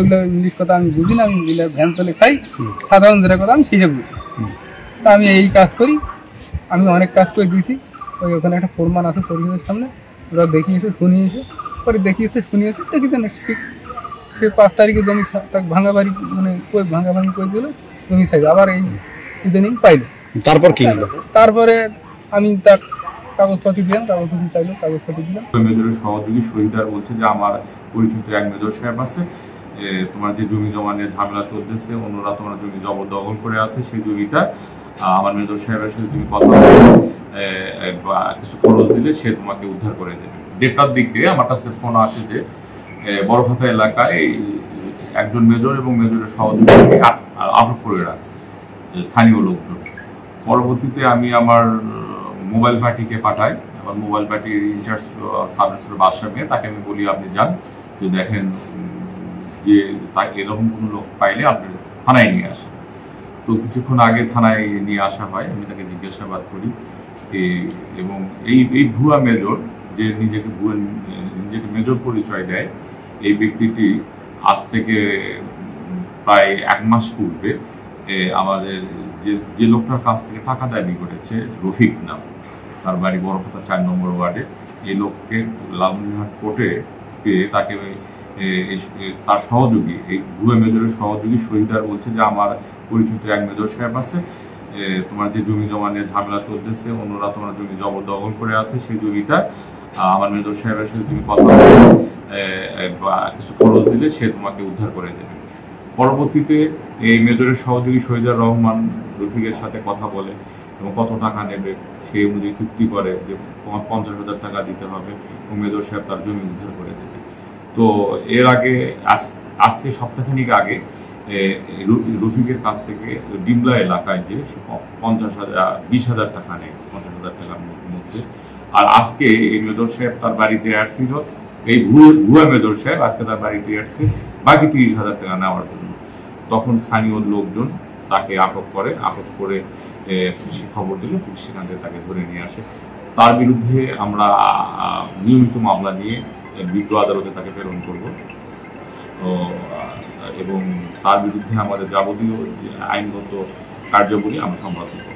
সেগুলো ইংলিশ কথা আমি বুঝি না, আমি ভ্যান চলে খাই, সাধারণ যেটা কথা আমি সেসব বুঝি। তা আমি এই কাজ করি, আমি অনেক কাজ করে দিয়েছি। ওখানে একটা ফোরমান আছে পরিষদের সামনে, ওরা দেখিয়েছে শুনিয়েছে, পরে দেখিয়েছে শুনিয়েছে, দেখিতে না সে 5 তারিখে জমি তাকে ভাঙা বাড়ি মানে ভাঙা ভাঙি করে দিল, জমি চাইবে আবার এই ইদানিং পাইল। তারপর কি তারপরে আমি তার কাগজপত্র দিলাম, কাগজপত্র চাইলো, কাগজপত্র দিলাম। মেজরের সহযোগী শহীদার বলছে যে আমার পরিচিত এক মেজর সাহেব আছে, তোমার যে জমি জমা নিয়ে ঝামেলা চলতেছে, অন্যরা তোমার জমি জবরদখল করে আছে, সেই জমিটা আমার মেজর সাহেবের সাথে তুমি কথা বলে কিছু খরচ দিলে সে তোমাকে উদ্ধার করে দেবে। 1:30টার দিকে আমার কাছে ফোন আসে যে বড়খাতা এলাকায় একজন মেজর এবং মেজরের সহযোগীকে আটক করে রাখছে স্থানীয় লোকজন। পরবর্তীতে আমি আমার মোবাইল পার্টিকে পাঠাই, আমার মোবাইল পার্টির ইনচার্জ সাব ইন্সপেক্টর বাদশাহকে, তাকে আমি বলি আপনি যান, যে দেখেন যে তাকে এরকম কোনো লোক পাইলে আপনি থানায় নিয়ে আসেন। তো কিছুক্ষণ আগে থানায় নিয়ে আসা হয়, আমি তাকে জিজ্ঞাসাবাদ করি এবং এই ভুয়া মেজর যে নিজেকে মেজর পরিচয় দেয়, এই ব্যক্তিটি আজ থেকে প্রায় 1 মাস পূর্বে আমাদের যে লোকটার কাছ থেকে টাকা দাবি করেছে, রফিক নাম, তার বাড়ি বড়খাতা 4 নম্বর ওয়ার্ডে, এই লোককে লালমনিরহাট কোর্টে পেয়ে তাকে তার সহযোগী, এই ভুয়া মেজরের সহযোগী শহীদার বলছে যে আমার পরিচিত এক মেজর সাহেব আছে, তোমার যে জমি জমা নিয়ে ঝামেলা চলতেছে, অন্যরা তোমার জমি জবরদখল করে আছে, সেই জমিটা আমার মেজর সাহেবের সাথে তুমি কথা বলে কিছু খরচ দিলে সে তোমাকে উদ্ধার করে দেবে। পরবর্তীতে এই মেজরের সহযোগী শহীদুর রহমান রফিকের সাথে কথা বলে এবং কত টাকা নেবে সেই অনুযায়ী চুক্তি করে যে 50,000 টাকা দিতে হবে এবং মেজর সাহেব তার জমি উদ্ধার করে দেবে। তো এর আগে আজকে সপ্তাহখানিক আগে রফিকের কাছ থেকে ডিমলা এলাকায় যে 20,000 টাকা নেয়, 50,000 টাকার মধ্যে। আর আজকে এই মেজর সাহেব তার বাড়িতে আসছিল, এই ভুয়া মেজর সাহেব আজকে তার বাড়িতে আসছে বাকি 30,000 টাকা নেওয়ার জন্য। তখন স্থানীয় লোকজন তাকে আটক করে পুলিশে খবর দিল, পুলিশ সেখান থেকে তাকে ধরে নিয়ে আসে। তার বিরুদ্ধে আমরা নিয়মিত মামলা নিয়ে বিজ্ঞ আদালতে তাকে প্রেরণ করব এবং তার বিরুদ্ধে আমাদের যাবতীয় আইনগত কার্যাবলী আমরা সম্পাদন করব।